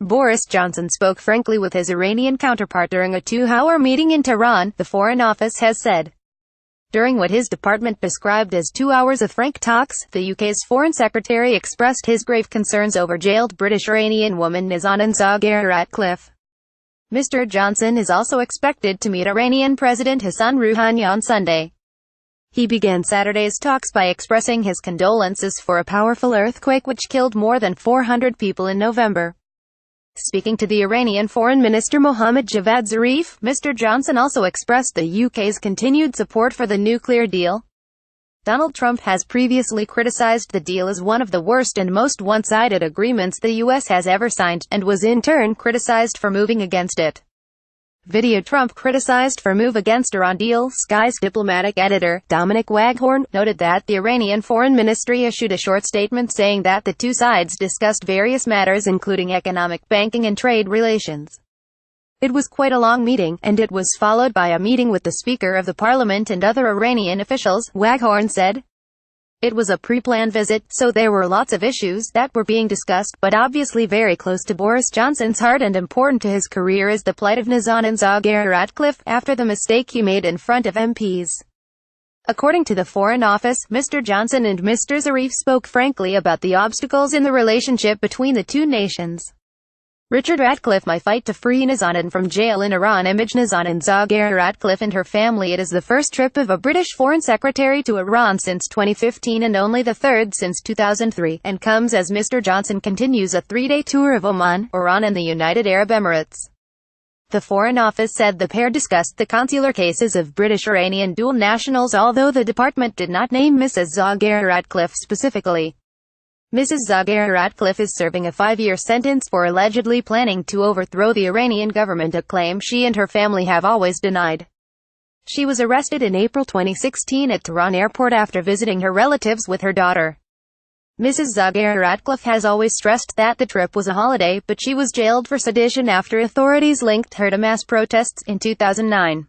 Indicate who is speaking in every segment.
Speaker 1: Boris Johnson spoke frankly with his Iranian counterpart during a two-hour meeting in Tehran, the Foreign Office has said. During what his department described as 2 hours of frank talks, the UK's Foreign Secretary expressed his grave concerns over jailed British-Iranian woman Nazanin ZaghariRatcliffe. Mr. Johnson is also expected to meet Iranian President Hassan Rouhani on Sunday. He began Saturday's talks by expressing his condolences for a powerful earthquake which killed more than 400 people in November. Speaking to the Iranian Foreign Minister Mohammad Javad Zarif, Mr. Johnson also expressed the UK's continued support for the nuclear deal. Donald Trump has previously criticized the deal as one of the worst and most one-sided agreements the US has ever signed, and was in turn criticized for moving against it. Video Trump criticized for move against Iran deal. Sky's diplomatic editor, Dominic Waghorn, noted that the Iranian Foreign Ministry issued a short statement saying that the two sides discussed various matters including economic, banking and trade relations. It was quite a long meeting, and it was followed by a meeting with the Speaker of the Parliament and other Iranian officials, Waghorn said. It was a pre-planned visit, so there were lots of issues that were being discussed, but obviously very close to Boris Johnson's heart and important to his career is the plight of Nazanin ZaghariRatcliffe, after the mistake he made in front of MPs. According to the Foreign Office, Mr. Johnson and Mr. Zarif spoke frankly about the obstacles in the relationship between the two nations. Richard Ratcliffe, my fight to free Nazanin from jail in Iran. Image Nazanin ZaghariRatcliffe and her family. It is the first trip of a British Foreign Secretary to Iran since 2015 and only the third since 2003, and comes as Mr. Johnson continues a 3-day tour of Oman, Iran and the United Arab Emirates. The Foreign Office said the pair discussed the consular cases of British-Iranian dual nationals, although the department did not name Mrs. ZaghariRatcliffe specifically. Mrs. ZaghariRatcliffe is serving a 5-year sentence for allegedly planning to overthrow the Iranian government, a claim she and her family have always denied. She was arrested in April 2016 at Tehran airport after visiting her relatives with her daughter. Mrs. ZaghariRatcliffe has always stressed that the trip was a holiday, but she was jailed for sedition after authorities linked her to mass protests in 2009.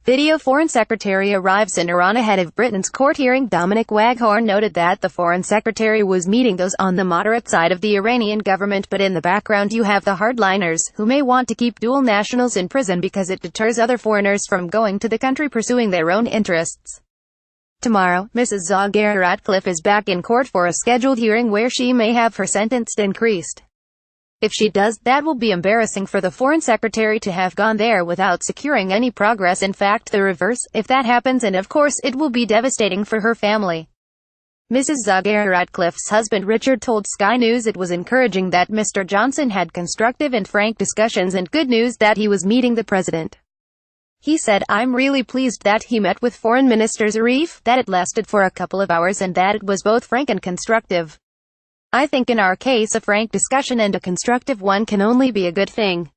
Speaker 1: Video Foreign Secretary arrives in Iran ahead of Britain's court hearing. Dominic Waghorn noted that the Foreign Secretary was meeting those on the moderate side of the Iranian government, but in the background you have the hardliners, who may want to keep dual nationals in prison because it deters other foreigners from going to the country pursuing their own interests. Tomorrow, Mrs. ZaghariRatcliffe is back in court for a scheduled hearing where she may have her sentence increased. If she does, that will be embarrassing for the Foreign Secretary to have gone there without securing any progress. In fact, the reverse, if that happens, and of course it will be devastating for her family. Mrs. ZaghariRatcliffe's husband Richard told Sky News it was encouraging that Mr. Johnson had constructive and frank discussions and good news that he was meeting the president. He said, "I'm really pleased that he met with Foreign Minister Zarif, that it lasted for a couple of hours and that it was both frank and constructive. I think in our case a frank discussion and a constructive one can only be a good thing."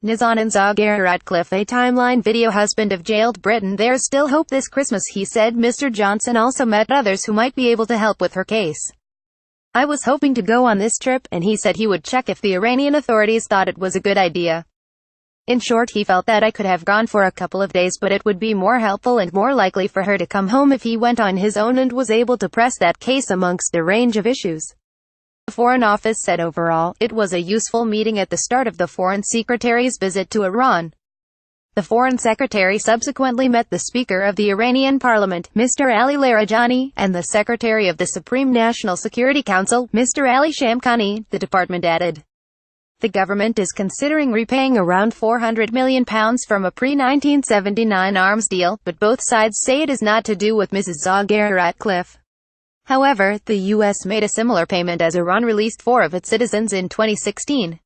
Speaker 1: Nazanin ZaghariRatcliffe, a timeline video. Husband of jailed Britain. There's still hope this Christmas, he said. Mr. Johnson also met others who might be able to help with her case. "I was hoping to go on this trip," and he said he would check if the Iranian authorities thought it was a good idea. In short, he felt that I could have gone for a couple of days, but it would be more helpful and more likely for her to come home if he went on his own and was able to press that case amongst a range of issues. The Foreign Office said overall, it was a useful meeting at the start of the Foreign Secretary's visit to Iran. The Foreign Secretary subsequently met the Speaker of the Iranian Parliament, Mr. Ali Larijani, and the Secretary of the Supreme National Security Council, Mr. Ali Shamkhani, the department added. The government is considering repaying around £400 million from a pre-1979 arms deal, but both sides say it is not to do with Mrs. ZaghariRatcliffe. However, the U.S. made a similar payment as Iran released 4 of its citizens in 2016.